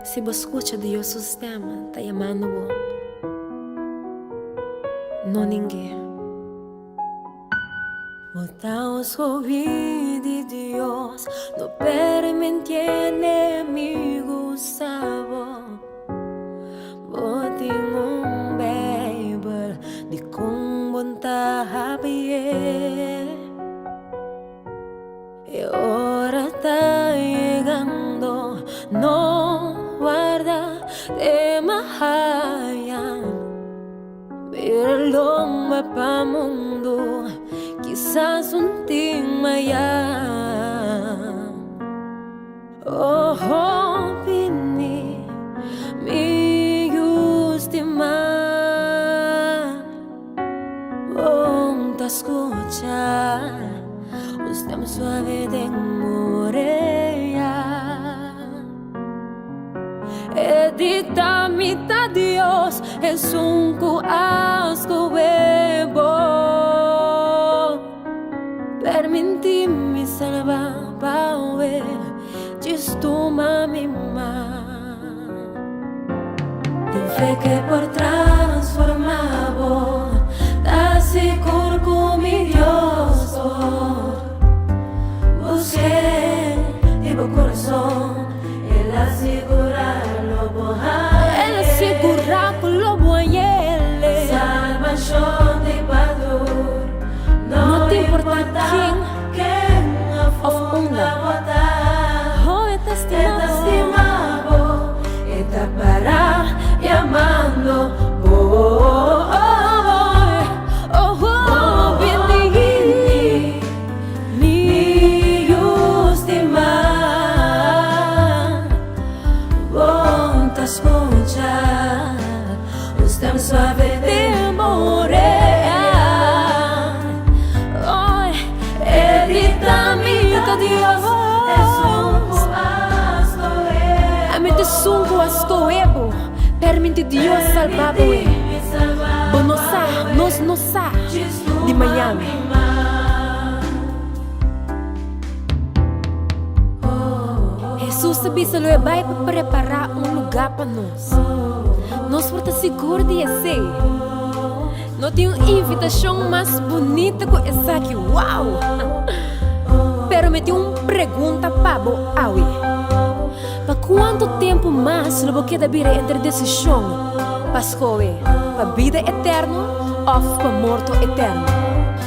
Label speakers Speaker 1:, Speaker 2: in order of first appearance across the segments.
Speaker 1: Se você escuta Deus sistema, tá chamando você. Não ninguém. Botamos ouvir de Deus, não permite inimigo sabor. Botem Bible de com vontade. E ora tá chegando, não guarda de mahaya. Ver lomba pa mundo, quizás um timaya. Oh, oh, pini, mi justima. Vamos escuchar, os tempos suave de moreia. Edita mitad Dios, es un asco bebo. Permiti-me salvar, Paué, diz tu mamima. Tem fé que por transformar, tá seguro com mi Dios. Busqué en mi corazón, Él asegura lo bueno. Él asegura lo bueno. Salvación de Padre. No te importa quién of una. Oh, está estimado, está para llamando. Oh, oh, oh, oh, oh, oh, bendiga mi justima. Vamos escuchar, os tempos suave de moreia. Dios, sunco ascoebo, permite Dios salvar we. Bonosa, nos nosa, de Miami. Jesus sabia lo vai para preparar lugar para nós. Nós porta seguro de esse. Não tem uma invitação mais bonita que essa aqui. Uau! Pero me tenho uma pergunta para você. Para quanto tempo mais você quer vir entre decisão? Para escolher para vida eterna ou para morte eterna?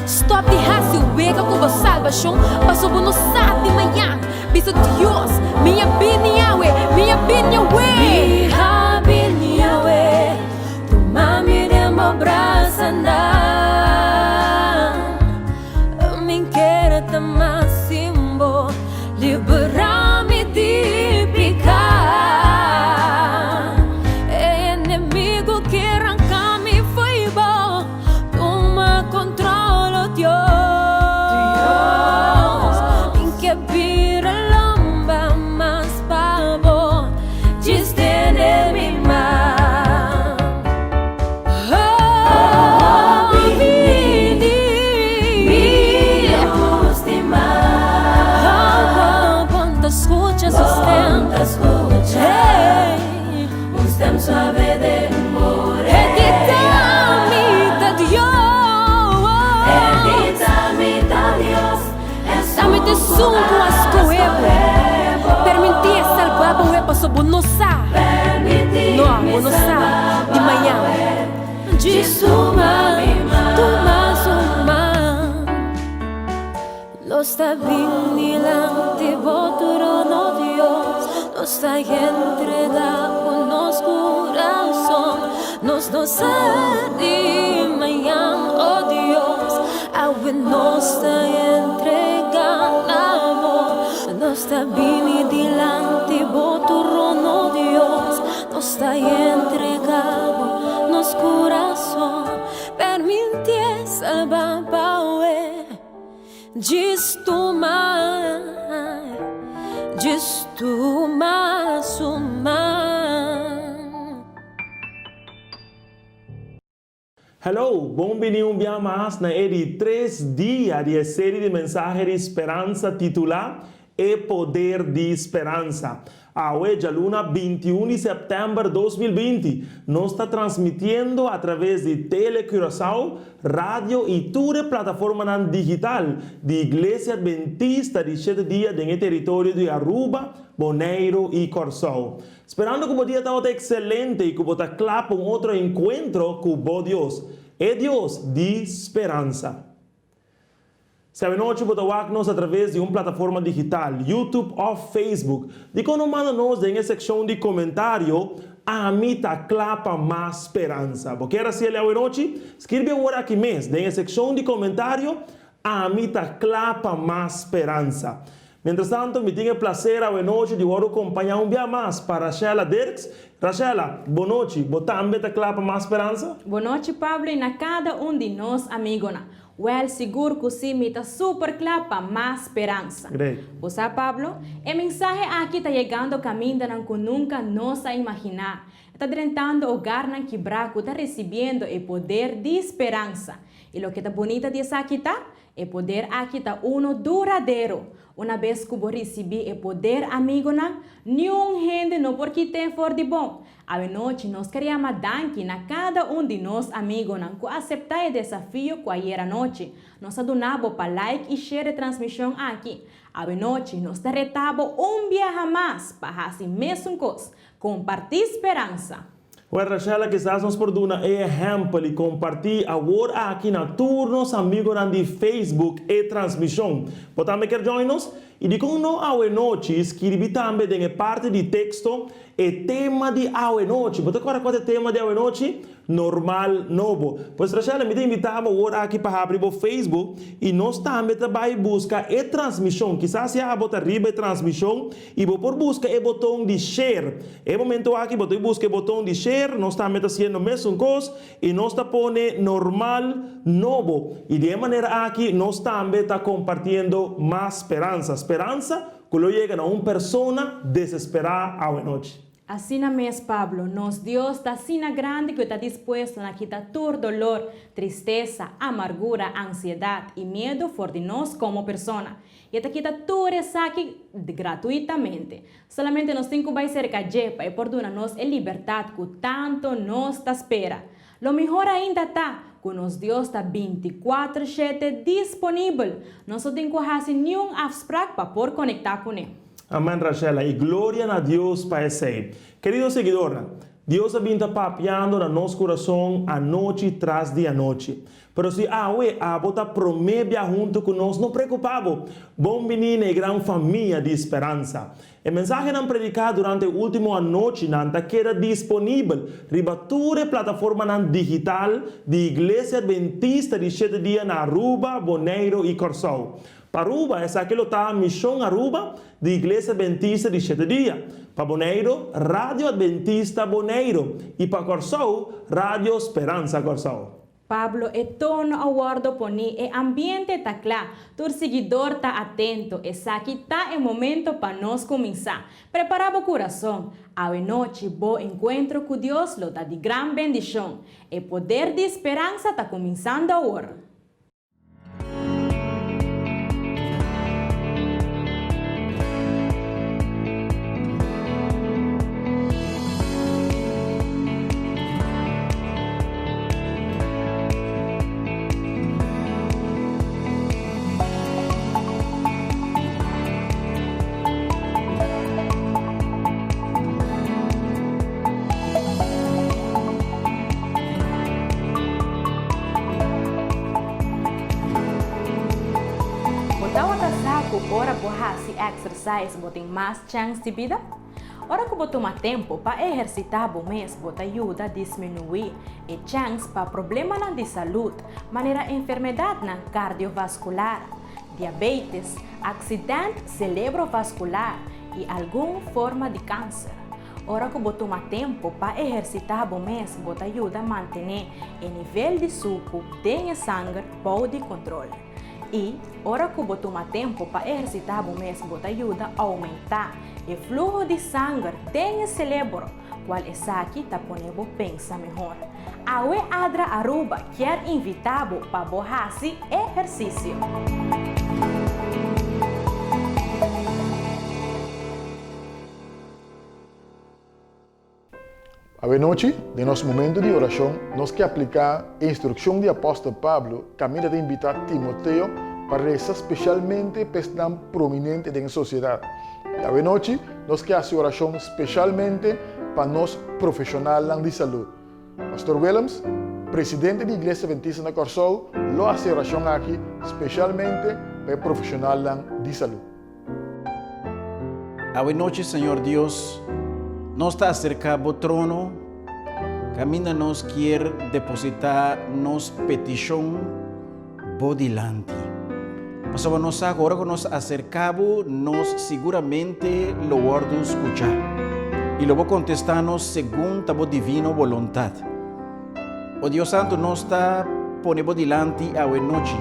Speaker 1: Stop de raça e vega com a salvação. Passou por nós de manhã. Bisa Deus, minha vida Yahweh, minha vida Yahweh. Minha vida Yahweh, tu mami de meu braço andar. Me quer tamar simbo, liberar-me de pecar. Inimigo que arrancar-me foi bom. Toma controle, Deus. Em que vira lomba mais pavo, distende-me mais. Oh, vini, escucha, sustenta, os tempos suave de moreia. Edita-me da Deus, dá-me de sunco ascoebo. Permitir salvar o eba sobre nossa. Não, nossa de manhã. Diz uma. Nos está bien delante trono, Dios. Nos está entregado nos corazón. Nos de mañana, oh Dios. Agua nos está entregado. Nos está bien delante trono, Dios. Nos está entregado nos corazón. Permite salvar Paué. Diz tu mais uma.
Speaker 2: Hello, bem-vindo bem mais na série 3 dias de série de mensagens de esperança titulada E Poder de Esperança. Hoje, luna 21 de setembro de 2020, nós está transmitindo através de Telecuração, rádio e toda plataforma digital da Igreja Adventista de 7 dias no território de Aruba, Bonaire e Corsão. Esperando que o dia está excelente e que você clapa outro encontro com o Deus. É Deus de esperança. Sabe, nós podemos através de uma plataforma digital, YouTube ou Facebook. De quando manda-nos na seção de comentário, a mita clapa mais esperança. Porque era assim, a noite, escreve agora aqui mesmo, na seção de comentário, a mita clapa mais esperança. Mientras tanto, me tenho prazer a noite de acompanhar um dia mais para Rachela Dirks. Rachela, boa noite. Você também clapa mais esperança?
Speaker 3: Boa noite, Pablo, e na cada de nós, amigos. Seguro que sim, me está super clapa mais esperança.
Speaker 2: Great.
Speaker 3: Você, Pablo, o mensagem aqui está chegando caminho que nunca nos imaginar. Está tentando o lugar que braco está recebendo o poder de esperança. E o que está bonito disso aqui está, o poder aqui está duradouro. Uma vez que você receber o poder, amigo, nenhum gente não porque tem for de bom. A noite nós queremos dar na cada de nós, amigos, que aceitar o desafio que ayer noite. Nós adunamos para like e share a transmissão aqui. A noite nós retamos dia mais para fazer mesmo coisa, compartilhar esperança.
Speaker 2: Rachela, quizás nos por dar exemplo e compartilhar agora aqui na turnos amigos de Facebook e transmissão. Você também quer join-nos? E de como não a noite, escrevi também em parte de texto e tema de a noite. Você conhece qual é o tema de a noite? Normal novo. Pois, Rachela, me invitamos agora aqui para abrir o Facebook e nós também vamos buscar a transmissão. Quizás se a bota arriba a transmissão e vou por busca o botão de share. É momento aqui, você busca o botão de share, nós estamos fazendo a mesma coisa e nós estamos pondo normal novo. E de maneira aqui, nós também estamos compartilhando mais esperança. Esperança que lo llega a uma pessoa desesperada à noite.
Speaker 3: Assim mesmo, Pablo, nosso Deus está assim grande que está disposto a quitar todo dolor, tristeza, amargura, ansiedade e medo fora de nós como pessoa. E está quitando tudo isso aqui gratuitamente. Solamente nós temos que ser cajepa e por nos a liberdade que tanto nos está espera. Lo melhor ainda está que nosso Deus está 24/7 disponível. Nós não temos que fazer nenhum abstract para poder conectar com ele.
Speaker 2: Amém, Rachela, e glória a Deus para esse. Querido seguidor, Deus está papiando no nosso coração a noite tras dia noite. Pero se a bota promete junto com nós, não preocupado. Bom menino e grande família de esperança. O mensagem não predicado durante a última noite não queda disponível. Ribatura plataforma digital de Igreja Adventista de 7 dias na Aruba, Bonaire e Corsão. Para Aruba, essa aqui está a missão Aruba de Igreja Adventista de 7 dias. Para Bonaire, Rádio Adventista Bonaire. E para Corsão, Rádio Esperança Corsão.
Speaker 3: Pablo, e tono aguardo poni, e ambiente está claro, tu seguidor está atento, e aqui está o momento para nós começar. Prepara o coração, a noite, bom encontro com Deus, lo dá de grande bendição, e poder de esperança está começando agora. Ora por fazer exercise, botem mais chance de vida. Ora que botar mais tempo para exercitar o mês, bota ajuda a diminuir a chance para problemas de saúde, maneira enfermidade cardiovascular, diabetes, acidente cerebrovascular e alguma forma de câncer. Ora que botar mais tempo para exercitar o mês, bota ajuda a manter o nível de suco em sangue pod controle. E, ora que botou mais tempo para exercitar o mês, bota ajuda a aumentar o fluxo de sangue no cérebro, qual é aqui está ponendo pensa melhor. A Adra Aruba quer invitar-vos para fazer exercício.
Speaker 4: Hoje noite, de nosso momento de oração, nós queremos aplicar a instrução do apóstolo Pablo, caminho de invitar Timoteo para rezar especialmente para estar prominente na sociedade. E hoje noite, nós queremos fazer oração especialmente para nós profissionais de saúde. Pastor Williams, presidente da Igreja Adventista na Corsol, lo hace oração aqui especialmente para profissionais de saúde.
Speaker 5: Hoje noite, Senhor Deus, nos está acercado ao trono, camina nos quer depositar nos petição por delante. Pastor, nos agora que nos acercamos, nos seguramente lo guardo escuchar e lo vou contestar-nos segundo a divina vontade. O Deus Santo nos está ponendo delante hoje noite.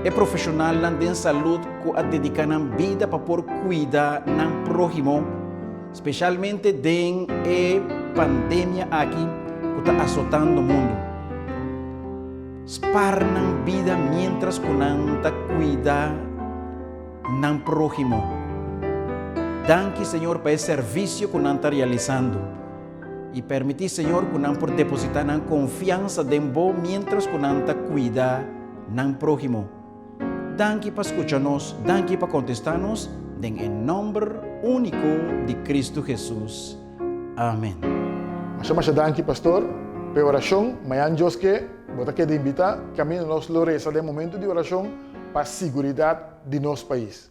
Speaker 5: É profissional de saúde que a dedicar a vida para por cuidar do próximo, especialmente den pandemia aqui que está azotando o mundo. Spar na vida mientras que nanta cuida do próximo. Danke, Senhor, para esse serviço que nanta realizando. E permitir, Senhor, que nanta por depositar na confiança de vós mientras que nanta cuida do próximo. Danke para escuchar-nos, danke para contestar-nos, em nome único de Cristo Jesus. Amém.
Speaker 4: Mas danke, pastor, pela oração, mas Deus que vou querer invitar, caminho nos reza de momento de oração para a segurança de nosso país.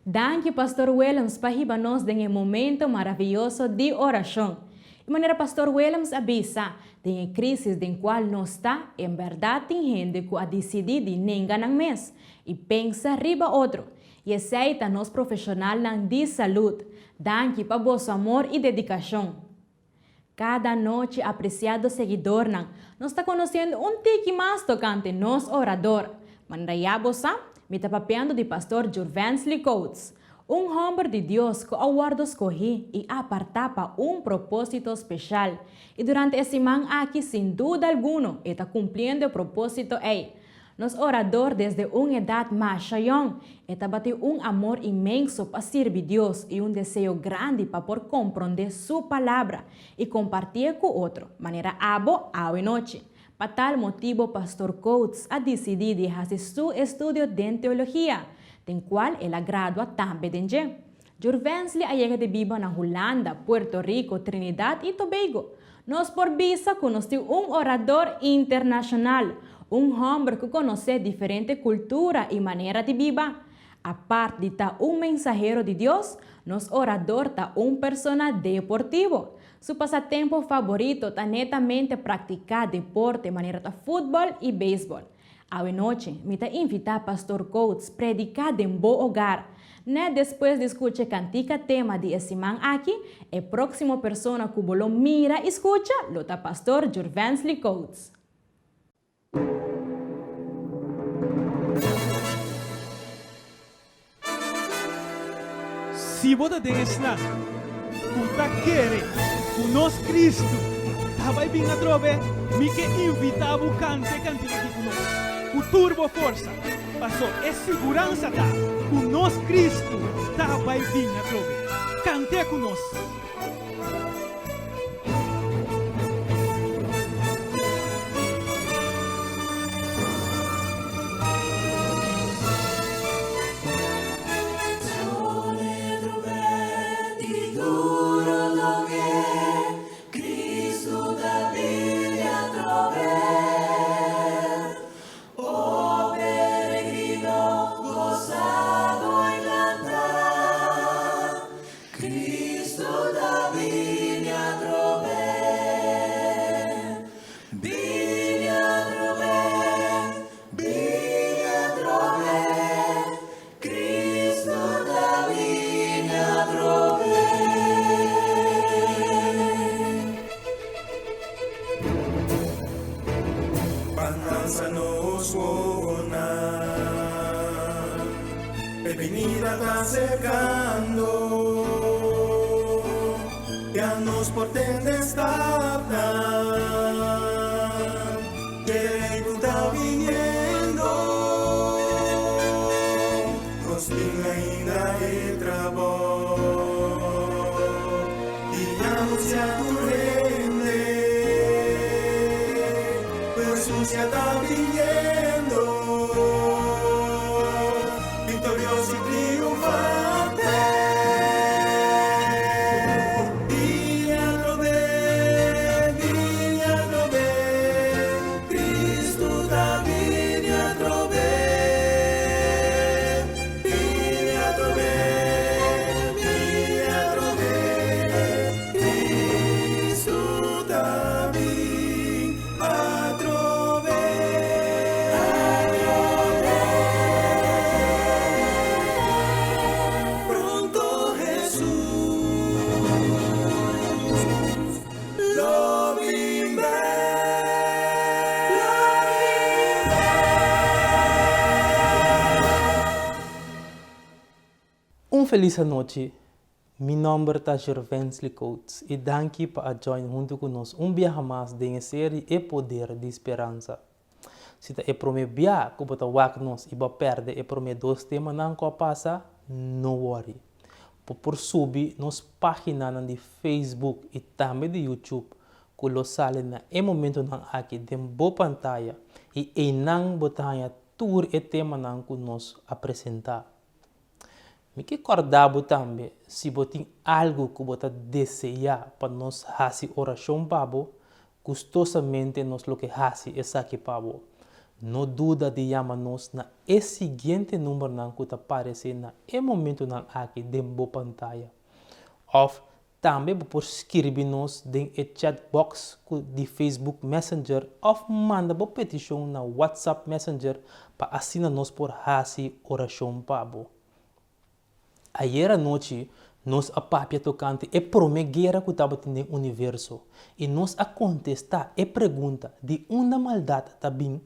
Speaker 3: Danke, Pastor Williams, para nos em momento maravilhoso de oração. De maneira, Pastor Williams avisa de a crise em qual nós está, em verdade, tem gente que a decidir de nenhum mês e pensa riba outro. E aceita nos profissional de saúde. Danke para vosso amor e dedicação. Cada noite, apreciado seguidor, nós está conhecendo tique mais tocante nos orador. Mandayabosa, me está papeando de Pastor Jurvensley Coates, homem de Deus que o guardo escolhi e apartar para propósito especial. E durante esse ano aqui, sem dúvida alguma, está cumprindo o propósito aí. Nos orador desde uma idade mais jovem, está bateu amor imenso para servir Deus e desejo grande para por compreender sua palavra e compartilhar com outro, maneira abo ao noite. Para tal motivo, Pastor Coates ha decidido de fazer seu estudo de teologia, tem qual ele gradua também de Jurvensley chega de viva na Holanda, Puerto Rico, Trinidad e Tobago. Nós por visa conheceu orador internacional, homem que conhece diferente cultura e maneira de viver. A parte de estar mensajero de Deus, nos orador está persona deportivo. Su passatempo favorito está netamente praticar deporte, maneira de futebol e beisebol. Hoje noite, me está invitar Pastor Coates predicar em bom hogar. Depois de escutar cantica tema de esse man aqui, a próxima pessoa que bolo mira e escuta, lota Pastor Jurvensley Coates.
Speaker 6: Si boda dengesna, kuta kere, kunos Cristo, tabay bing a drobe, mi que invitabo cante cantica que kunos. O turbo força, passou é segurança tá, kunos Cristo, tabay bing a drobe, cante kunos.
Speaker 7: Cristo da Biblia ya nos pretende estar que está viniendo nos diga ainda el trabajo y anuncia tu reino Jesús ya está viniendo victorioso y triunfante.
Speaker 8: Feliz noite. Meu nome é Gervensly Coates e danke para join junto conosco viaje mais de série E Poder de Esperança. Se é o primeiro viaje que você vai nos e vai perder o primeiro 2 temas não que passa, não worry. Por subir nos páginas de Facebook e também de YouTube, que lo sale na momento não aqui de boa pantalla e não botar tour e tema não que nos apresentar. Me que acordava também, se você tem algo que você deseja para nós fazer oração para você, gostosamente nós lo que fazer é aqui para você. Não duda de chamar-nos na seguinte número que aparece na momento aqui de boa pantalla. Ou também pode escrever-nos no chat box de Facebook Messenger ou manda uma petição na WhatsApp Messenger para assim nós por fazer oração para você. Ayer à noite, nós a papia tocante e promegueira que estava no universo e nós a contestar e pergunta de uma maldade também.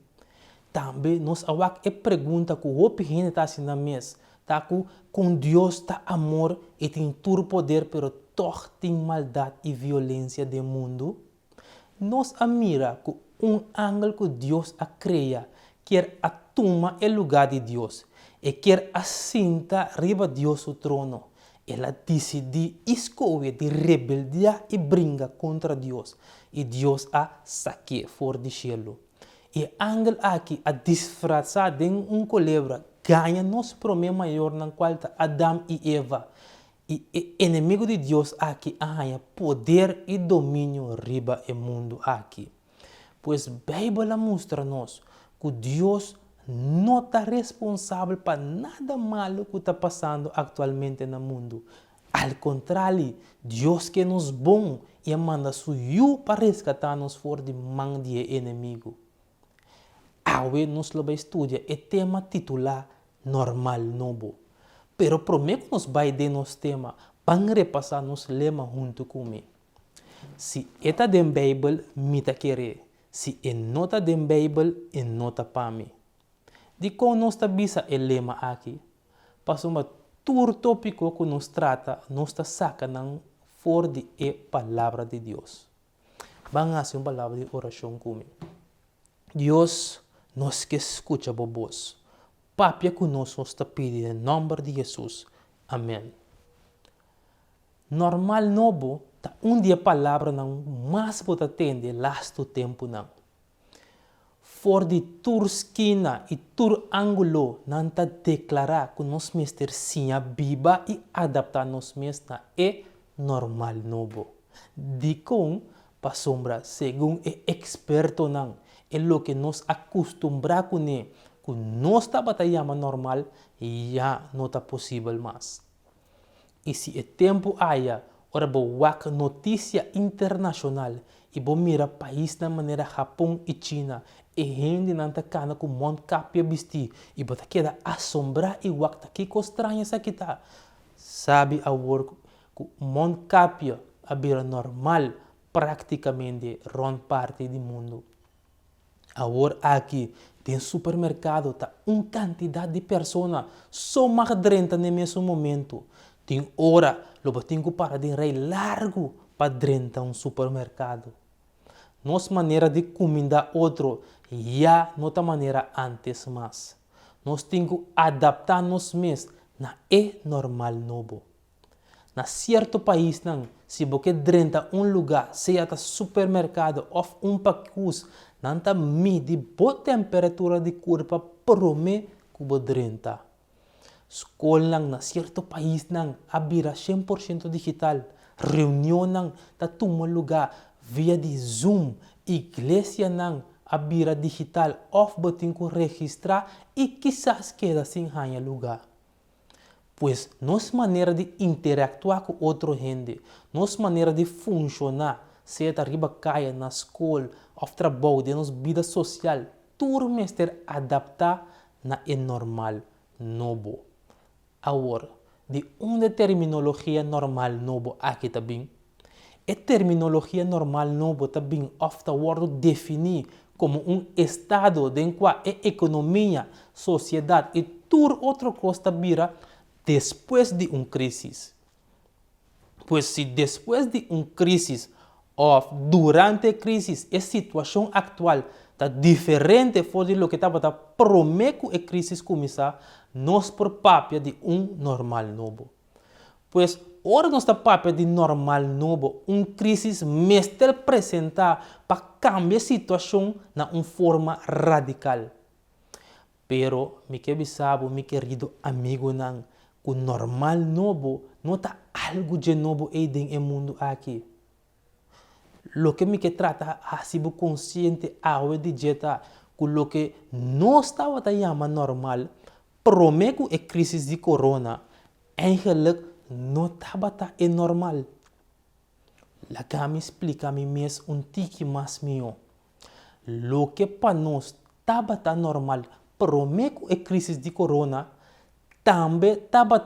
Speaker 8: Também nós a wak e pergunta que o opinião está assim na mesa, tá com Deus está amor e tem todo poder, pero toch tem maldade e violência do mundo. Nós a mira que ângulo que Deus a cria quer a toma o lugar de Deus. E quer assentar riba Deus o trono. Ela decide escolher de rebeldia e brinca contra Deus. E Deus a saque fora do cielo. E ángel aqui a disfarçar de culebra ganha nosso problema maior na qual está Adão e Eva. E inimigo de Deus aqui ganha poder e domínio riba o mundo aqui. Pois a Bíblia mostra-nos que Deus não está responsável para nada malo que está passando atualmente no mundo. Ao contrário, Deus que nos bom e manda suyo para resgatar-nos fora de mão de inimigo. Hoje nós vamos estudar o tema titular Normal Novo. Pero prometo que nos vai de nosso tema para repassar nos lema junto comigo. Se está dentro da Bíblia, me está querer. Se é nota dentro da Bíblia, é nota para mim. De como nós tabisa o lema aqui, para uma tour tópico que nos trata, nós saca fora de a palavra de Deus. Vamos fazer uma palavra de oração comigo. Deus, nós que escuta a voz, papia que nós está pedindo em nome de Jesus. Amém. Normal novo, tá dia palavra não mais pode atender lasto tempo não. For de tur esquina e tur ângulo, não tá declarar que nós mestres sim a Bíblia e adaptar nós mestres é normal novo. De com para sombra, segundo é experto não, é o que nós acostumbrar com ele, que nós tá batalhando normal e já não está possível mais. E se é tempo haya, ora boa notícia internacional e bom mira país da maneira Japão e China e gente não está cana com monte capia vestir e bota queda assombrar e wakta que estranha essa que tá. Sabe a work com monte capia a vira normal praticamente ron parte do mundo. Agora aqui tem supermercado tá quantidade de pessoas só mais 30 no mesmo momento. Tem hora, logo tem que parar de rei largo para dentro de supermercado. Nossa maneira de comida outro já não é maneira antes mais. Nós temos que adaptar nos mesmos na normal novo. Na certo país, se você dentro lugar, seja supermercado ou pacote, não está mede boa temperatura de corpo prome que você dentro. Escola na certo país abira 100% digital. Reunião está toma lugar via de Zoom. Igreja abira digital ou você que registrar e quizás queda sem ganhar lugar. Pois nossa maneira de interactuar com outra gente, nossa maneira de funcionar, seja arriba caia na escola, ou trabalho, de nossa vida social, tudo mestre adaptar na normal novo. Agora, de onde terminologia normal novo aqui também? A terminologia normal novo também ofta word definir como estado em qual a economia, sociedade e tudo outra coisa vira depois de crise. Pois se depois de crise ou durante a crise a situação atual está diferente de lo que estava prometo a crise começar, nós por papel de normal novo. Pois ora nós está papel de normal novo, crise mestre apresentar para cambiar a situação na forma radical. Pero me que sabe, me querido amigo o normal novo não está algo de novo aí no mundo aqui. Lo que me que trata assim consciente ao de jeta com lo que não estava a chamar normal, prometo a crise de corona, eigenlijk não estava normal. La que me explica a mim mesmo tique mais meu. Lo que para nós estava normal, prometo a crise de corona, também estava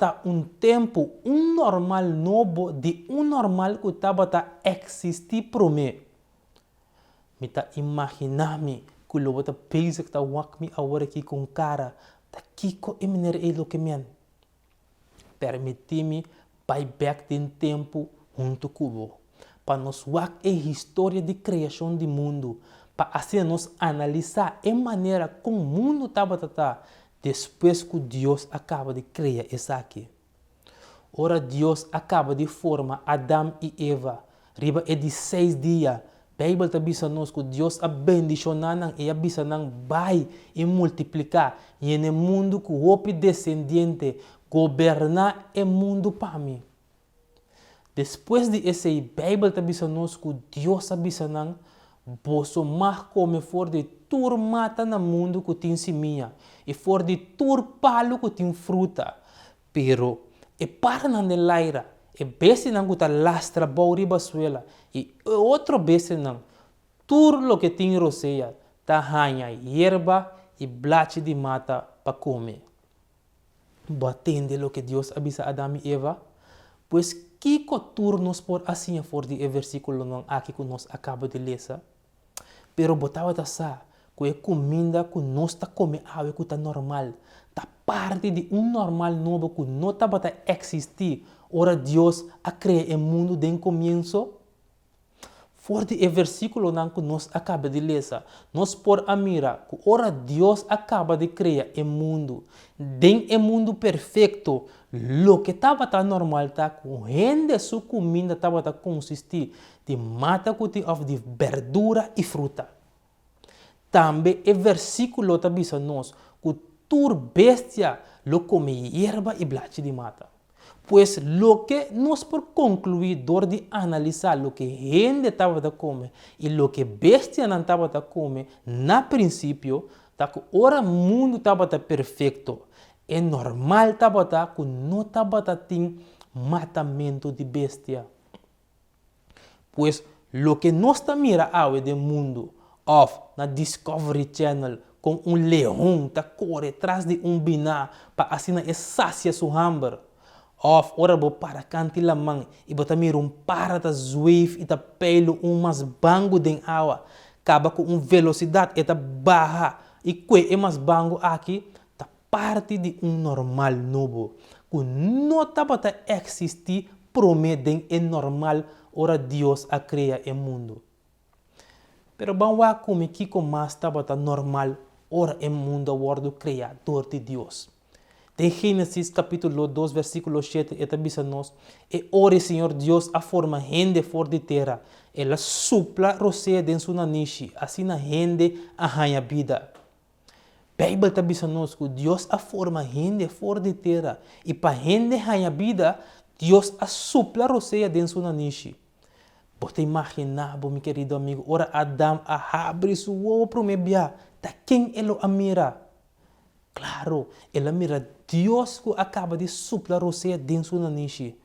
Speaker 8: tempo normal novo de normal que estava existir para mim. Me tá imaginar-me que eu vou pensar que está me agora aqui com cara, tá aqui com a maneira lo que me permitir-me vai back em tempo junto com para nós ver a história de criação do mundo, para assim nós analisar a maneira como o mundo estava depois que Deus acaba de criar isso aqui. Ora, Deus acaba de formar Adão e Eva. Riba é de 6 dias. A Bíblia está dizendo que Deus abendicionou e abendicionou vai e multiplicar. E no mundo que o descendente governar o mundo para mim. Depois de esse, a Bíblia está dizendo que Deus abendicionou você mais como for de tur mata no mundo que tem seminha e for de tur palo que tem fruta. Pero e para na laira e bese não que tá lastra bauri basuela e outro bese não tur lo que tem roseia tá hanha hierba e blache de mata para comer. Batende lo que Deus avisa Adão e Eva, pois que tur nos por assim for de versículo não aqui que nós acaba de ler. Pero botava sa que a comida que nós está comendo que está normal, está parte de normal novo que não estava a existir. Ora Deus a criar o mundo desde o começo. For de versículo que nós acaba de ler, nós por a mira que ora Deus acaba de criar o mundo, desde o mundo perfeito, lo que estava normal com gente sua comida estava a consistir de mata de verdura e fruta. Também o versículo está dizendo que tur bestia lo come hierba e blache de mata. Pois lo que nós por concluir dor de analisar lo que gente estava a comer e lo que bestia não estava a comer, na princípio, tá que ora mundo estava perfeito. É normal estava que não estava ter matamento de bestia. Pois lo que nós está mira ao do mundo, of na Discovery Channel, com leão tá corre atrás de biná para assim sacia sua hamburger. Of ora bo para canti lamang e bota mira para ta zuif e ta pelo mas bango den awa. Acaba com velocidade e ta barra e que é mais bango aqui ta parte de normal novo. Que não estava a existir promete é normal ora Deus a cria o mundo. Pero vamos a como que mais estava normal ora o mundo wordo criador de Deus. De Gênesis capítulo 2 versículo 7 eta bisa nos e ore Senhor Deus a forma gente for de terra. Ela supla roceia den sua nishi, assim na gente arranha vida. Bíblia está bisa nos que Deus a forma gente for de terra e para gente arranha vida, Deus a supla roceia den sua nishi. Você imaginar, meu querido amigo, ora Adam a abre sua ovo para me bia, da quem ele a mira? Claro, ela mira Deus que acaba de suplar você dentro da niche.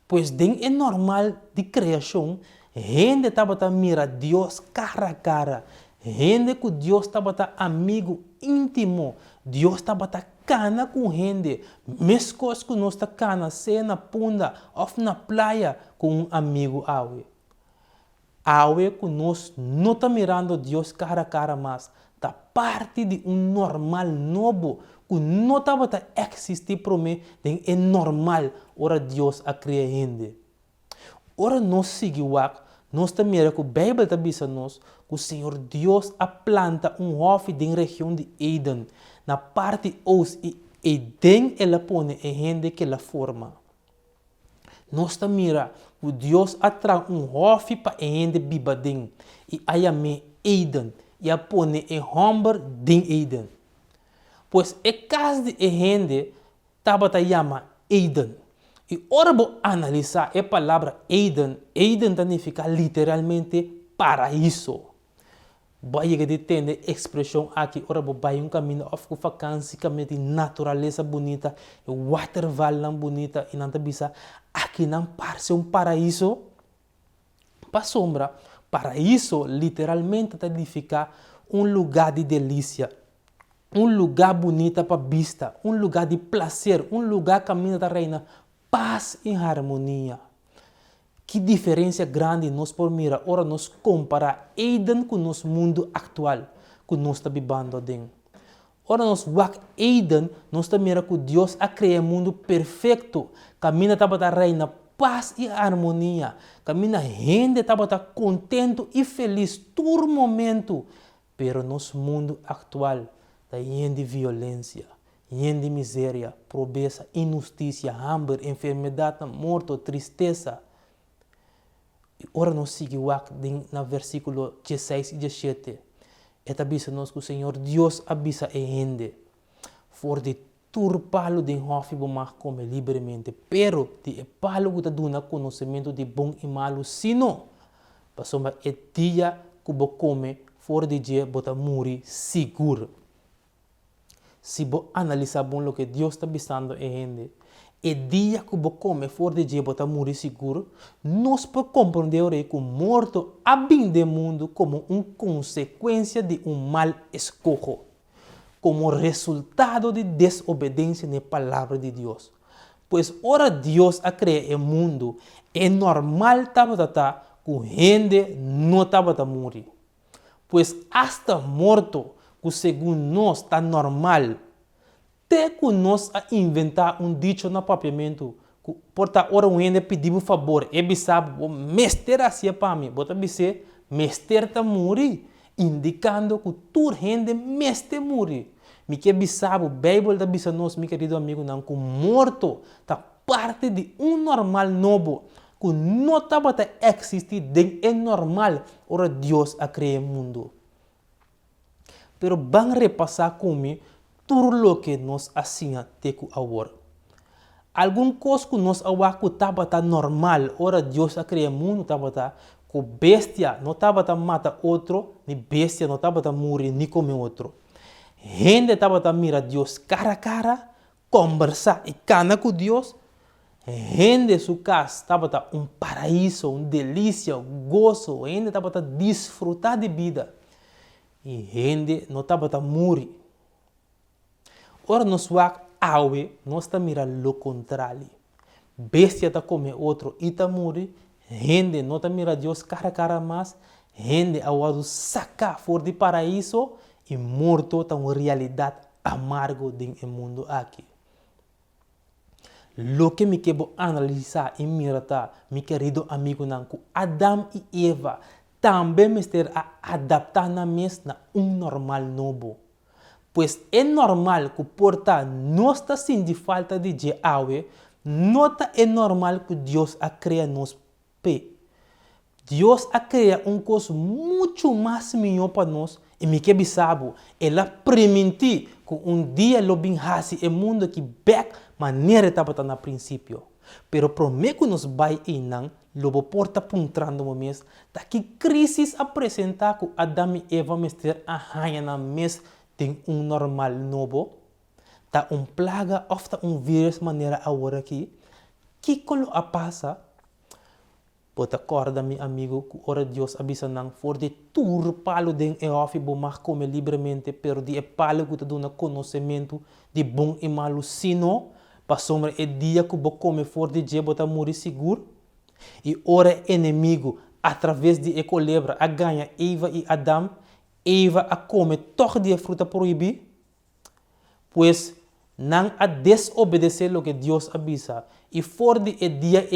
Speaker 8: Pois dentro é normal de criação, gente estava a mira Deus cara a cara. Gente que Deus estava amigo íntimo. Deus estava cana com gente. Mesmo coisas que nós cana, seja na punda ou na praia com amigo awe. Awe que nós não está mirando Deus cara a cara, mas da parte de normal novo que não estava a existir para mim, é normal ora Deus a criar gente. Ora nós seguimos, nós também que a Bíblia está dizendo nós que o Senhor Deus a planta hofe na região de Eden, na parte oeste, e Eden ela põe a gente que ela forma. Nós também que Deus atrai hofe para a gente viver dentro, e aí me Eden. E a põe em homem de Eden. Pois é caso de gente estava a chamar Eden. E ora vou analisar a palavra Eden. Eden significa literalmente paraíso. Vai entender a expressão aqui. Ora vou vai caminho of vacância, caminho de natureza bonita, waterval bonita e não bisa aqui não parece paraíso. Para sombra. Paraíso literalmente significa lugar de delícia, lugar bonito para vista, lugar de prazer, lugar caminho da reina, paz e harmonia. Que diferença grande nós por mirar, ora nós comparar Eden com o nosso mundo atual, que nós está vivendo dentro. Ora nós vamos Eden, nós está mirando que Deus a criar um mundo perfeito, caminho da reina, paz e harmonia. Caminha gente estava contente e feliz todo momento. Pero nosso mundo atual está cheio de violência, cheio de miséria, pobreza, injustiça, hambre, enfermidade, morte, tristeza. E ora nós seguimos no versículo 16 e 17. Esta avisa-nos que o Senhor Deus avisa a gente. For de tur palo de hofi bomar come livremente, pero de palo que dá conhecimento de bom e malo, sino passou é dia que bo come for de dia bota muri seguro. Se bo analisar bom o que Deus está avisando em gente, é dia que bo come for de dia bota muri seguro, nós podemos compreender que o morto a bem do mundo como uma consequência de mal escolho, como resultado de desobediência na palavra de Deus. Pois ora Deus a criar o mundo, é normal que gente não estava a morrer. Pois hasta morto, que segundo nós está normal, até que nós a inventar dicho no papiamento, porta ora um gente pediu favor, e sabe, o mestre assim para mim, bota dizer, mestre está morrer, indicando que toda gente mestre morrer. Me que sabe, a Bíblia está dizendo nós, meu querido amigo, não, que morto está parte de normal novo, que não estava a existir, é normal, ora Deus a criar o mundo. Pero vamos repassar comigo tudo o que nós assim teco agora. Algum coisa que nós agora que estava normal, ora Deus a criar o mundo, estava que bestia não estava a matar outro, nem bestia não estava a morrer, nem comer outro. Gente estava a mirar Deus cara a cara, conversar e cana com Deus. Gente, sua casa estava paraíso, delícia, gozo. Gente estava a desfrutar de vida. E gente não estava a morrer. Ora, nós vamos nós estamos mirando o contrário. Bestia está comer outro e está morrer. Gente não está mirando Deus cara a cara, mas gente agora saca fora de paraíso e morto está uma realidade amargo do mundo aqui. Lo que me quero analisar e mirar, mi querido amigo, que Adão e Eva também me estão a adaptar na mesma normal novo. Pois é normal que porta não está sentindo falta de água, nota é normal que Deus a cria nos pé. Deus a cria coisa muito mais melhor para nós e me que sabe, ela permite que dia lo bem hasi e mundo que back maneira estava no princípio. Pero promete que nos vai inang lobo porta puntrando o mês, daqui crise apresentar que Adão e Eva mester arranha na mês tem normal novo, tá plaga ou tá vírus maneira agora aqui, que colo a passa. Pode acordar, meu amigo, que ora Deus avisa nang for de tur palo den e ofi bo mas come livremente, pero de palo que te dá conhecimento de bom e malo sino, para sombra é dia que bo come for de je bota morrer seguro. E ora inimigo, através de ecolebra, a ganha Eva e Adão, Eva a come toch de fruta proibida, pois não a desobedecer o que Deus avisa, e for de dia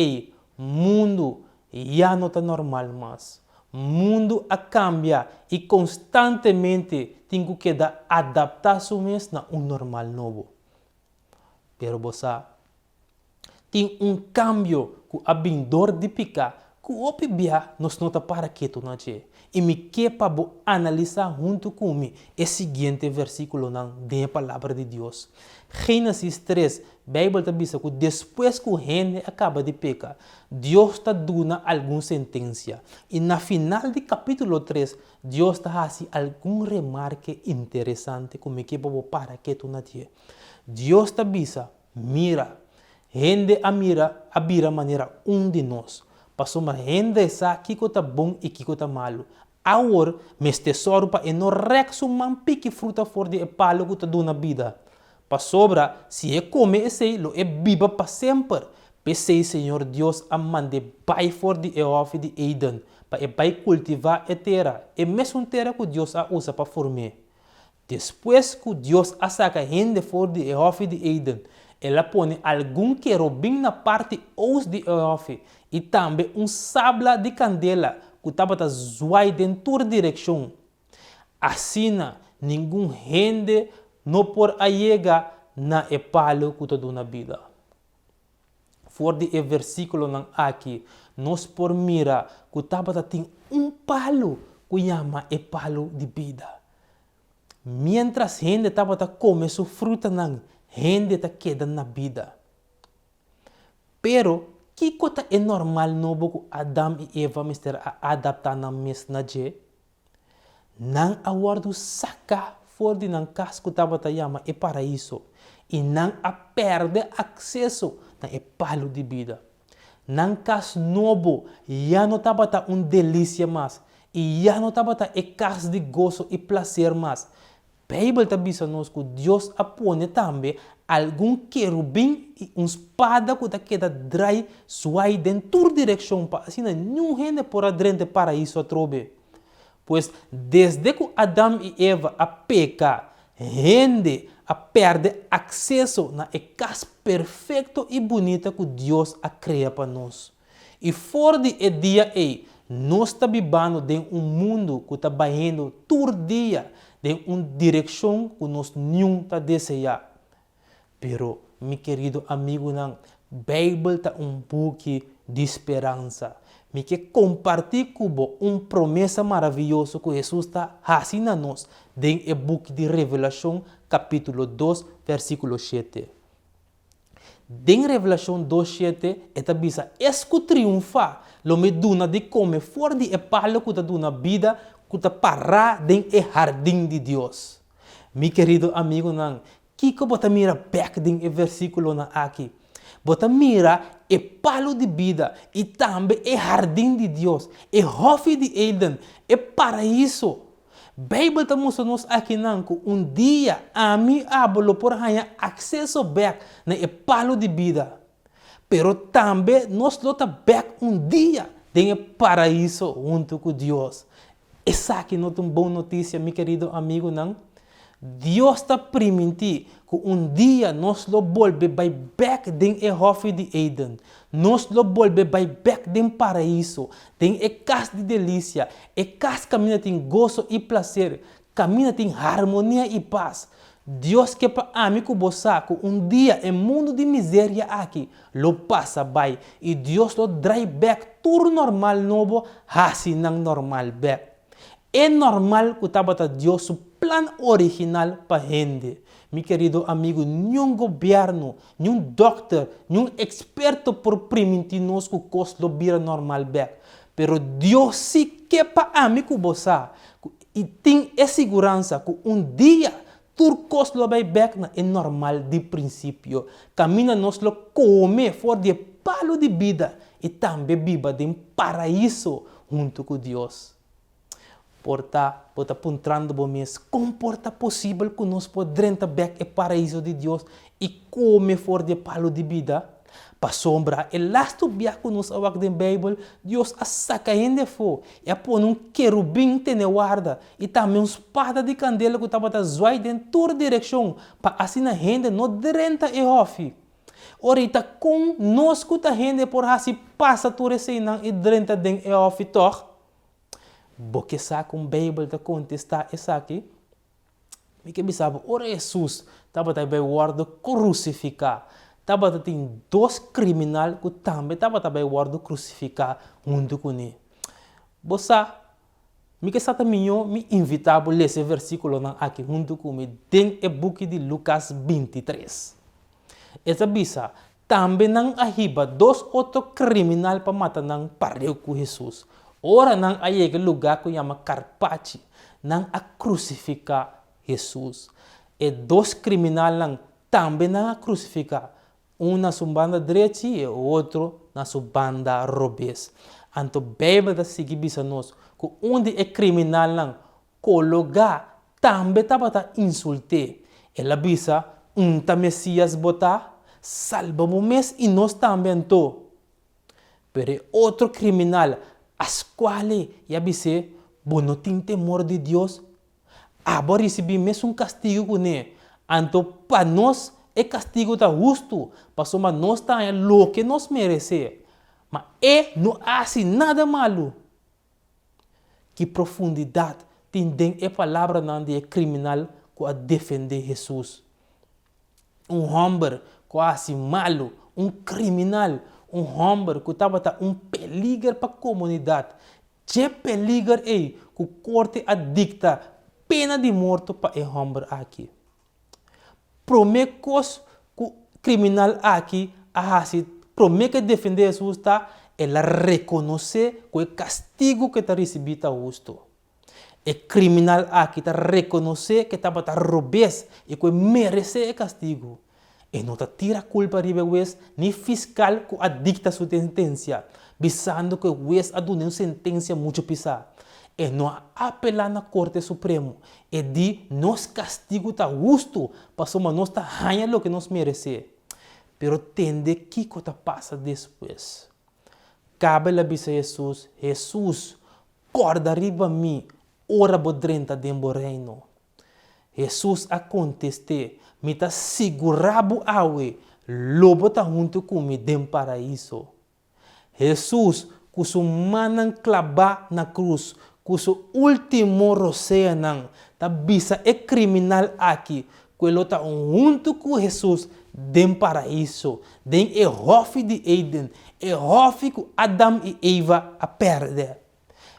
Speaker 8: mundo já não está normal mais. Mundo a cambia e constantemente tem que adaptar-se mesmo a normal novo. Pero você tem cambio que a dor de picar que o bia nos nota para que tu não che. E me que para analisar junto comigo o seguinte versículo da palavra de Deus. Gênesis 3, a Bíblia está dizendo que depois que o gente acaba de pecar, Deus está dando alguma sentença. E na final do capítulo 3, Deus está fazendo algum remarque interessante como que para que tu não che. Deus está dizendo, mira, gente a mira maneira de nós. Passou uma gente sabe que está bom e que está malo. Agora, mes tesouro para não rexo man pique fruta for de palo que está dando vida. Para sobra, se é come esse, lo é viva para sempre. Pensei, Senhor Deus, a mande pai for de Eof de Eden, para vai cultivar a terra, e mesmo terra que Deus a usa para formar. Depois que Deus a saca gente for de Eof de Eden, ela põe algum querubim na parte os de Eof e também sabla de candela que estava a zoar dentro da direção. Assim, nenhum gente não por ayega na epalo que está dando vida. For de versículo não aqui, nós por mira que estava tem palo que chama epalo de vida. Mientras gente estava a comer sua fruta não, gente está queda na vida. Pero que coisa é normal novo que Adão e Eva mister a adaptar na mesma je? Não aguardo saca for de não cas que estava a chama é paraíso e não a perde acesso na palo de vida. Não cas novo já não estava a delícia mais e já não estava a cas de gozo e prazer mais. A Bíblia está dizendo que Deus apone também algum querubim e espada que está queda drai suai dentro da direção para assim nenhum gente por dentro do paraíso a trobe. Pois desde que Adão e Eva a peca, gente a perde acesso na casa perfeita e bonita que Deus a cria para nós. E fora de dia nós está vivendo em mundo que está indo todo dia em uma direção que nós não está desejando. Pero, meu querido amigo, a Bíblia está book de esperança. Me que compartilhar com promessa maravilhosa que Jesus está fazendo a nós em book de Revelação, capítulo 2, versículo 7. Em Revelação 2, 7, está dizendo, es que triunfa, lo me duna de comer fora de epalo que está dando vida, que está parar em jardim de Deus. Meu querido amigo, que você mira back em versículo aqui? Você mira o palo de vida e também o jardim de Deus, o hofe de Eden, o paraíso. A Bíblia está mostrando aqui que dia a mim abro por ganhar acesso back na o palo de vida. Pero também nós lota back dia em o paraíso junto com Deus. Essa aqui não é uma boa notícia, meu querido amigo, não? Deus está permitir que dia nós lo volve by back den e hofe de Eden. Nós lo volve by back den paraíso, den e casa de delícia, e casa caminha tem gozo e prazer, caminha tem harmonia e paz. Deus quer para amigo bossa que dia em mundo de miséria aqui, lo passa by e Deus lo drive back tudo normal novo, assim não normal back. É normal que tabata Deus su plan original para gente. Mi querido amigo, nenhum governo, nenhum doctor, nenhum experto por permitir-nos que o custo vira normal back. Pero Deus se quer para amigo bossa e tem a segurança que dia tudo custo vai back na é normal de princípio. Camina nos lo come for de palo de vida e também viva de paraíso junto com Deus. Porta apuntando bom mês, como porta possível que nós podemos back e paraíso de Deus e come for de palo de vida? Para sombra, e lasto biak que nós awak den Bible, Deus a saca ainda fo, e a pôr querubim tene guarda, e também espada de candela que estava a zoar em toda direção, para assim a gente não derrenta e hofi. Ora, está com nós que a gente por assim passa tudo esse e derrenta den e hofi toch? Porque sabe um Bible da contestar essa aqui? E que sabe, ora Jesus estava a guarda crucificar. Estava tem dois criminais que também estava a guarda crucificar junto com ele. Você, me que sabe me invitava a ler esse versículo aqui junto com ele, dentro do book de Lucas 23. Essa bisa também não arriba dois outros criminais para matar não pareu com Jesus. Ora não aí aquele lugar que chama Carpacci, não a crucificar Jesus. E dois criminais não também não a crucificar. Na sua banda direita e o outro na sua banda revés. Então, a Bíblia está seguindo nós que onde é criminal não colocar também estava a insultar. Ela bisa Messias botar salva o mês e nós também tô. Pero outro criminal as quais já disse, não tem temor de Deus, agora recebi mesmo castigo com ele. Então, para nós, é castigo da justo, para nós está o que nós merecemos. Mas não há nada malo. Que profundidade tem a palavra de criminal que a defender Jesus. Homem quase malo, criminal, homem que estava peligro para a comunidade. Que peligro é que o corte adicta pena de morte para o homem aqui. Promete que o criminal aqui, promete defender Jesus, ela reconhecer que o castigo que está recebido é justo. O criminal aqui está reconhecer que estava roubando e que merece o castigo. E não tira a culpa de juez nem fiscal que adicta sua sentença, visando que o juez ha dado uma sentença muito pesada. E não apelar na Corte Suprema e de nos castigo está justo, para nós está ganhando o que nós merecemos. Pero tende que passa depois. Cabe a Jesus, Jesus, corda arriba a mim, ora bodrenta dembo reino. Jesus a contestar, me está segurado awe, lobo está junto comigo dem paraíso. Jesus, que su manan clavar na cruz, que su último roceia não, tá bisa é criminal aqui, que ele está junto com Jesus dem paraíso, dem e hofe de Eden, e hofe que Adam e Eva a perder.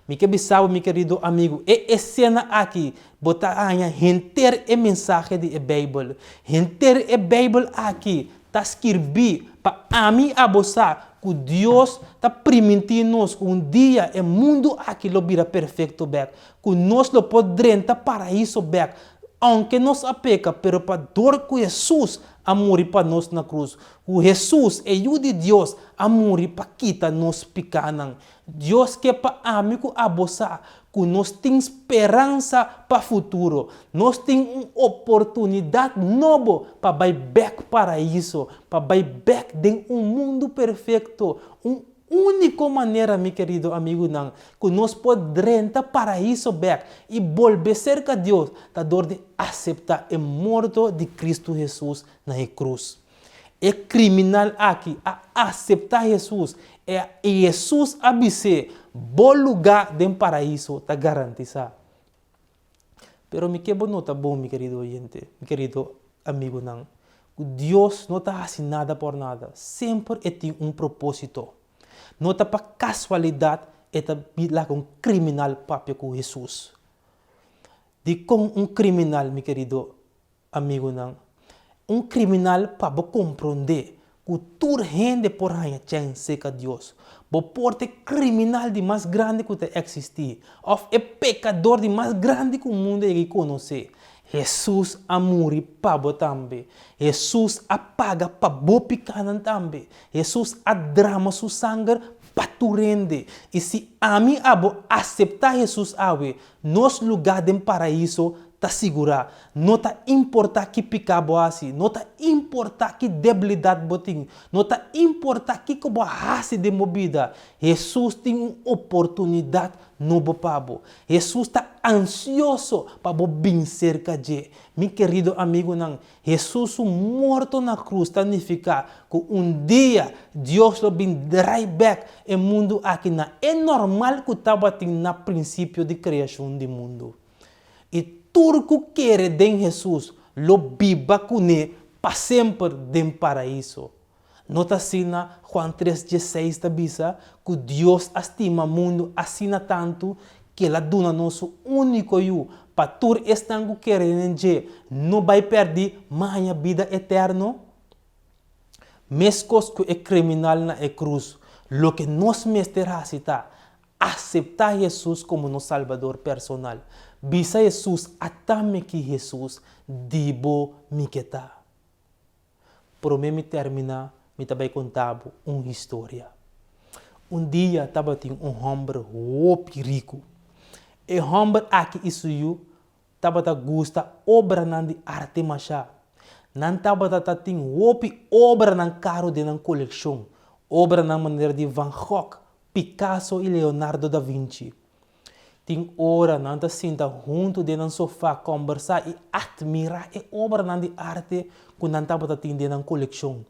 Speaker 8: Me que bisau, meu querido amigo, é a cena aqui, botar a renter a mensagem de Bíblia, renter a Bíblia aqui, tá escrever para mim a você que Deus está permitindo-nos que dia o mundo aqui lo vira perfeito back, que nós lo podremos paraíso back, aunque nós a peca, pero para dor que Jesus a morrer para nós na cruz, que Jesus é o de Deus a morrer para quitar nos pecados. Deus quer para amigo a você que nós temos esperança para o futuro, nós temos uma oportunidade nova para ir back para isso, para ir back em mundo perfeito, única maneira, meu querido amigo, não, que nós podemos paraíso back e volver cerca de Deus, da dor de aceitar a morte de Cristo Jesus na cruz. É criminal aqui a aceitar Jesus. É Jesus avise, bom lugar de paraíso está garantido. Pero me quebra nota bom, meu querido oyente, meu querido amigo, não. Deus não está fazendo nada por nada. Sempre tem um propósito. Não está para casualidade, está lá com um criminal papel com Jesus. De com um criminal, meu querido amigo, não. Um criminal para compreender que toda gente por aí tem seca Deus. O porte criminal de mais grande que existe. Ou é pecador de mais grande que o mundo ele conhece. Jesus amuri para também. Jesus apaga para o pecado também. Jesus adrama seu sangue para tu rende. E se a mim abo aceitar Jesus awe, nos lugar de paraíso está segura. Não está importa que pecado assim. Não está importa que debilidade botinho. Não está importa que como raça de movida. Jesus tem uma oportunidade no pabo. Jesus está ansioso para vencer cada. Meu querido amigo, não. Jesus morto na cruz significa que dia Deus lo vem drive back o mundo aqui na. É normal que estava na princípio de criação do mundo. E tudo que quer de Jesus, lo viva com ele para sempre de paraíso. Nota assim, Juan 3,16 avisa que Deus estima o mundo assim tanto que ele dona nosso único eu para tudo estango querendo não vai perder mais a vida eterna. Mescos que é criminal na cruz, lo que nos mesterá está aceitar Jesus como nosso salvador personal. Bisa Jesus atame que Jesus dibo miqueta. Por mim me termina, me também contava uma história. Dia estava um homem muito rico. E homem aqui isso eu estava gosta obra de arte machá. Não estava tem obra na caro de na coleção. Obra na maneira de Van Gogh, Picasso e Leonardo da Vinci. Tem hora não está senta junto de um sofá conversar e admirar a obra de arte que não estava tendo na coleção.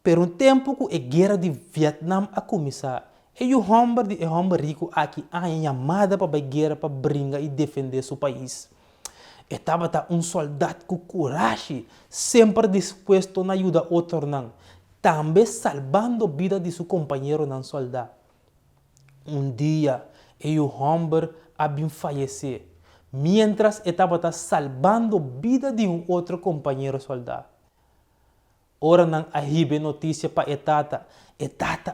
Speaker 8: Pero tempo que a guerra de Vietnã a começar, e o homem rico aqui a chamada para a guerra para brincar e defender seu país. Estava um soldado com coragem, sempre disposto a ajudar outro não, também salvando a vida de seu companheiro não soldado. Dia e o homem havia falecido, mientras estava salvando a vida de outro companheiro soldado. Ora não arriba notícia para etata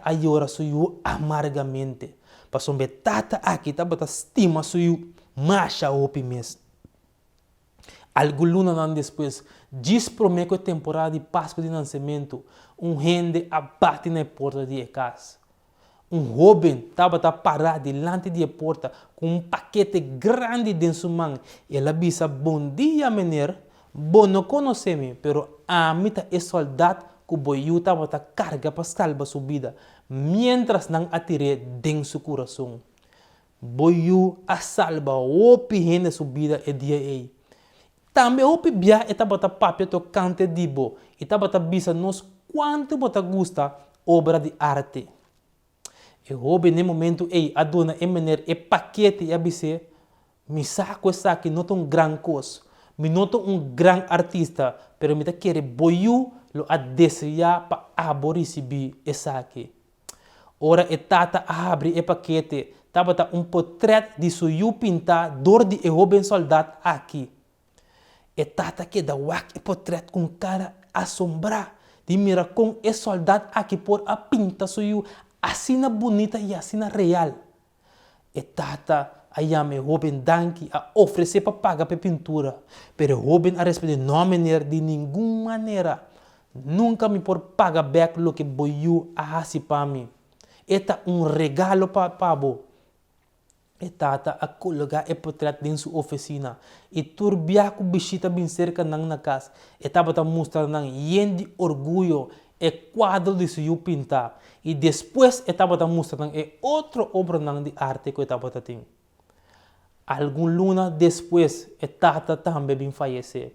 Speaker 8: a llora suyo amargamente. Passou a tata aqui estava estima suyo macha opi mes. Algo luna não depois, diz promete a temporada de Páscoa de nascimento, gente abate na porta de casa. Jovem estava parado diante da porta com paquete grande em sua mão. Ela disse, bom dia, menino. Bom, não conhece-me, pero a mim é soldado que eu estava carga para salvar sua vida, mientras não atire dentro seu coração. Eu a salva o gente sua vida e dia aí. Também o bia estava papel tocante de bo, e estava bisa nos quanto você gosta obra de arte. E houve no momento aí a dona maneira e paquete e abisse, me saco essa aqui não tão grande coisa. Me noto grande artista, pero me quer boiu lo a desejar para abo receber essa aqui. Ora e tata abre e paquete, tava portrait de seu pintar dor de jovem soldado aqui. E tata que da wak e portrait com cara assombrar, de mira com e soldado aqui por a pinta seu assina bonita e assina real. E tata aí a jovem danke a oferecer para pagar para pintura, pero jovem a responder não maneira de nenhuma maneira, nunca me por pagar back lo que boiu a hasi para mim. Eta regalo para pabo. E tata a colocar e portrait dentro sua oficina e turbia com bichita bem cerca na casa. E tava mostrando yendi orgulho é quadro de suyo pintar. E depois estava mostrando é outra obra de arte que estava tendo. Algum luna depois, tata também bem falecer.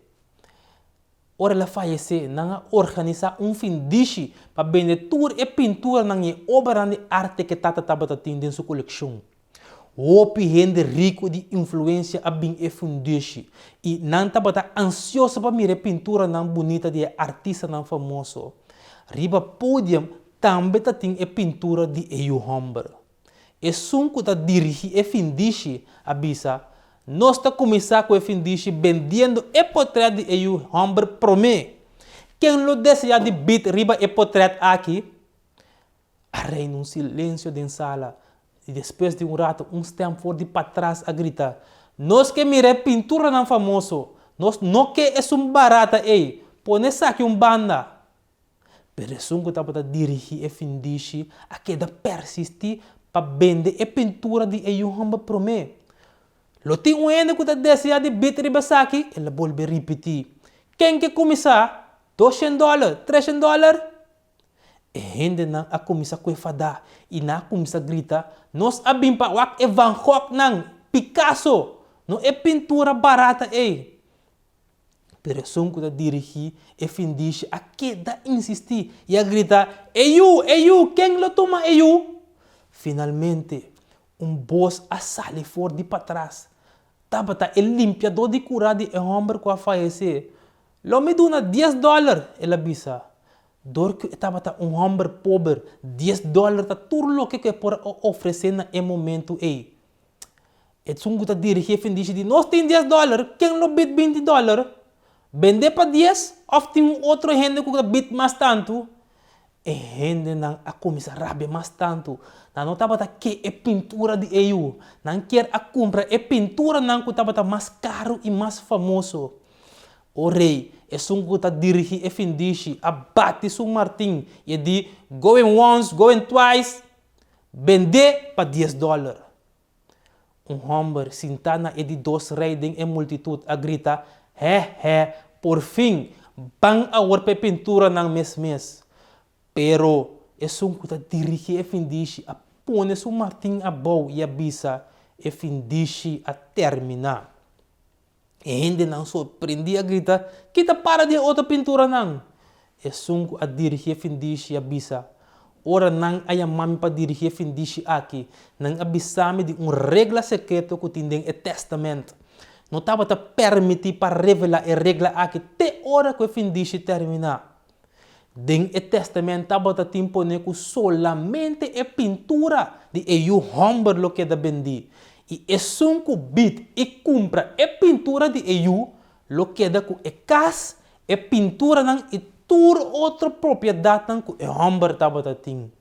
Speaker 8: Ora ela falecer, não organiza findiche para vender tour e pintura na obra de arte que tata estava tendo em sua coleção. O gente rico de influência a bem e fundiche. E não estava ansioso para mirar pintura não bonita de artista não famoso. Riba podium também tem a pintura de EU Humber. E sunco da dirigir e findiche avisa, nós está começar com o findiche vendendo o portrait de EU Humber promê. Quem lo deseja de bit riba e portrait aqui? Arrei num silêncio de sala. E depois de rato, tempo for de para trás a gritar, nós que mire pintura não famoso, nós não que é barata ei, põe aqui banda. Pero sungo estava dirigir e findiche a queda persistir para vender a pintura de EU Humber promê. Lo tem ene que deseja de bit riba aqui, ela volve repetir. Quem que começar? $200, $300? E gente não a começar a fada e não começar a gritar, nós abim pa wak e Van Gogh não, Picasso, não é pintura barata ei. Pero sonco da dirigir e findiche a queda insistir e a gritar, EU, quem lo toma EU? Finalmente, voz a sale for de para trás. Tabata el limpiador de curar de homem que a falecer. Lo me dona $10, ela bisa. Door que estava homem pobre, $10 tá tudo que por oferecer na momento aí. E sungo tá dirigir findiche de nós tem $10, quem lo bit $20? Vender para 10 ou tem outro gente que bit mais tanto? E gente não a começar a rabiar mais tanto. Não estava que é pintura de EU, não quer a compra é pintura não que estava mais caro e mais famoso. O rei é sungo tá dirigir e findiche a bate São Martin e de going once, going twice, vender para $10. Homem sentado e de dois reis em multitud a gritar, por fim, bang a warpe pintura ng mes. Pero, é sungo tá dirigir e findiche a pone São Martin a bow e a bisa e findiche a terminar. E hindi nang surpreendi a grita, kita para de outra pintura nang. E sungo a dirigir findiche a bisa. Ora nang ayam mami pa dirigir findiche aqui, nang abisame de regla secreto que tindeng e testamento. Não estava a permitir para revelar a regla aqui até hora que o findiche terminar. Den e testamento estava a tempo que solamente é pintura de EU Humber lo que da bendi. E é sunco bit e compra é pintura de EU, lo que da com é cas, é pintura nang e tur outra propriedade nang com é Humber estava a ting.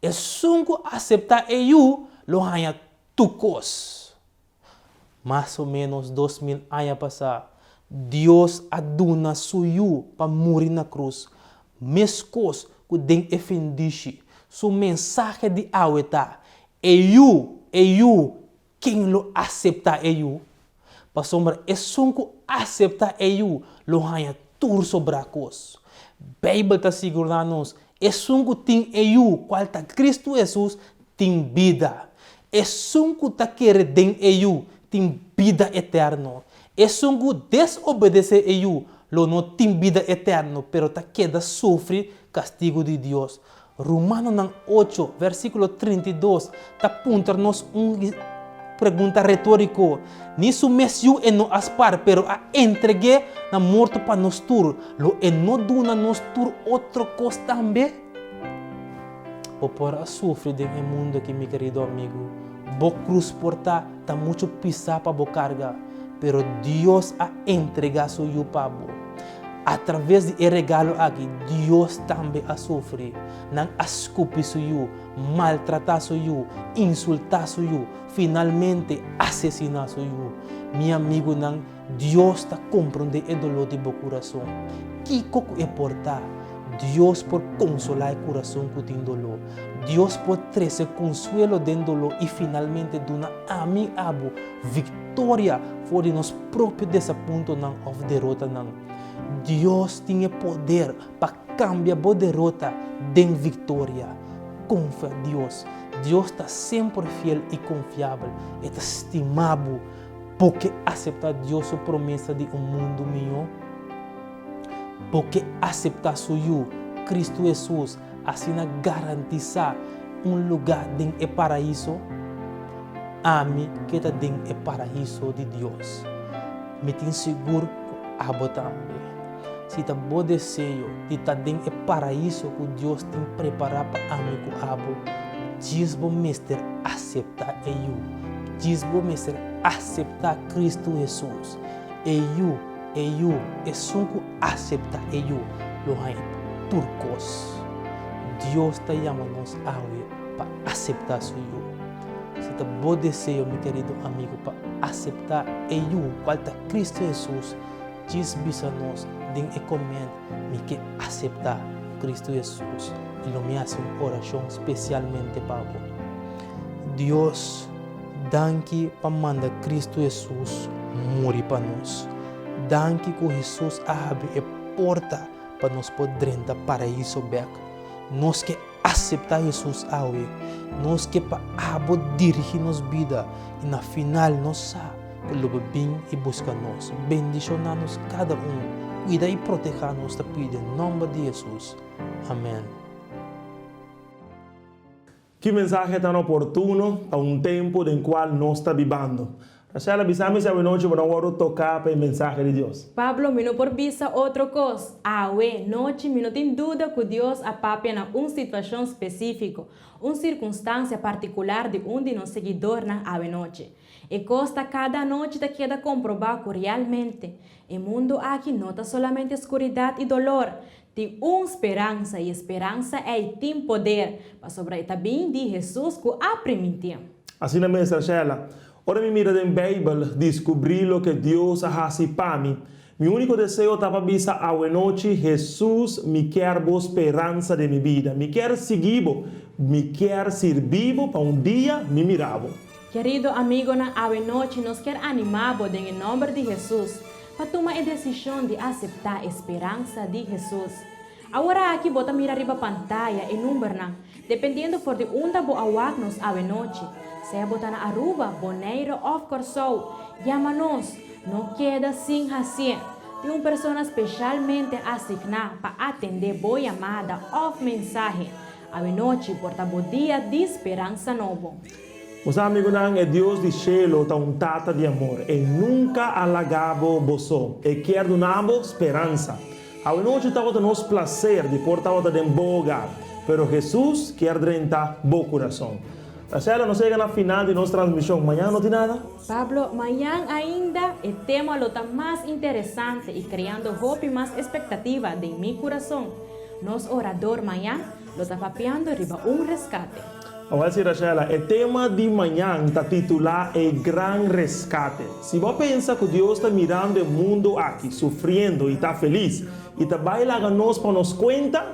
Speaker 8: É sunco aceitar EU, lo hanya tukos. Mais ou menos 2000 anos passar, Deus aduna suyu para morrer na cruz. Mescos que den efendishi, su mensagem de aweta, EU, quem lo aceitar EU? Para sombra, é sunco aceitar EU, lo hanya tur sobracos. Bíblia está segurando-nos, é sunco tem EU, qual tá Cristo Jesus, tem vida. É sunco tá querer den EU, tem vida eterna. É sunco desobedecer EU, lo não tem vida eterna, pero ta queda sofre castigo de Deus. Romano 8, versículo 32, ta apunta-nos pergunta retórica. Nisso mesiu e não aspar, pero a entregue na morto para nos tur, lo e não duna nos tur outro coisa também. O por a sofrer de mundo que meu querido amigo, bo cruz porta ta muito pisar para bo carga, pero Deus a entrega suyo pabo. Através de regalo aqui, Deus também a sofrer, não ascupe suyo, maltratar suyo, insultar suyo, finalmente assassinar suyo. Meu amigo, não, Deus está compreendendo o dolor de seu coração. Que coco é portar? Deus por consolar o coração que tem dolor. Deus por trazer consuelo dentro do dolor e finalmente dar a mim abo vitória fora de nosso próprio desaponto não ou derrota não. Deus tem poder para cambia a derrota em vitória. Confia em Deus. Deus está sempre fiel e confiável. E está estimado porque aceitar Deus sua promessa de mundo melhor. Porque aceitar suyo Cristo Jesus assim garantiza lugar em paraíso. Ami que está em paraíso de Deus. Me tenho seguro que abo também. Se está bom desejo de estar em paraíso que Deus tem preparado para mim que abo, diz bom mestre aceitar eu. Diz bom mestre aceitar Cristo Jesus. Eu é só que aceitar eu. Lo hay turcos. Deus está chamando-nos para aceitar seu eu. Se está bom desejo, meu querido amigo, para aceitar eu, qual está Cristo Jesus, diz-bisa nós de encomenda, me que aceitar Cristo Jesus. E lo me hace uma oração especialmente para você. Deus, danke para mandar Cristo Jesus morrer para nós. Danke que Jesus abre a porta para nós poder entrar para paraíso back. Nós que aceitar Jesus hoje, nós que para dirigir nossa vida e na final nós sabemos que o bem e busca nós. Bendicionar-nos cada cuida e proteja-nos, te pido em nome de Jesus. Amém.
Speaker 2: Que mensagem tão oportuno a tempo em qual nós estamos vivendo. Rachel, avisamos se a noite para não tocar para o mensagem de Deus.
Speaker 3: Pablo, me não por visa outra coisa. Noite, me não tem dúvida que Deus apapia na situação específica, circunstância particular de de nos seguidores na noite. E costa cada noite te queda comprovar que realmente o mundo aqui não está solamente escuridão e dolor, tem esperança e esperança tem poder para sobreviver bem de Jesus que aprimitia.
Speaker 2: Assim na mesa, Rachel. Ora me mira em Bíblia, descobrir o que Deus ha para mim. Meu único desejo estava visa a noite, Jesus me quer boa esperança de minha vida. Me quer seguir, me quer servir para dia me miravo.
Speaker 3: Querido amigo, na noite nos quer animar em nome de Jesus para tomar a decisão de aceitar a esperança de Jesus. Agora aqui bota mirar riba pantalla e número dependendo por de onde bo awak nos noite. Saya botar na Aruba, Bonaire of Corso, llama-nos, não queda sem hacer. Tem uma pessoa especialmente asignada para atender boa chamada ou mensagem. A noite porta bom dia de esperança novo.
Speaker 2: Os amigos é Deus de cielo, tá tata de amor, e nunca alagabo boso, e quer donabo esperança. A noite estava de nos prazer de portar de boga, pero Jesus quer drentar bo coração. Rachel, nos chega na final de nossa transmissão. Amanhã não tem nada?
Speaker 3: Pablo, amanhã ainda o tema lo mais interessante e criando hope mais expectativa de meu coração. Nos orador amanhã lo está papeando riba rescate.
Speaker 2: Agora sim, Rachel, o tema de amanhã está titulado O Gran Rescate. Se você pensa que Deus está mirando o mundo aqui, sofrendo e está feliz, e está bailando nós para nos conta,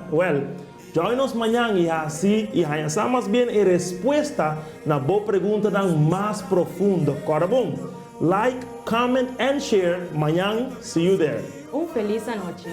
Speaker 2: join-nos amanhã e assim, e mais bem a resposta na boa pergunta mais profunda. Agora bom, like, comment and share. Amanhã, see you there.
Speaker 3: Feliz noite.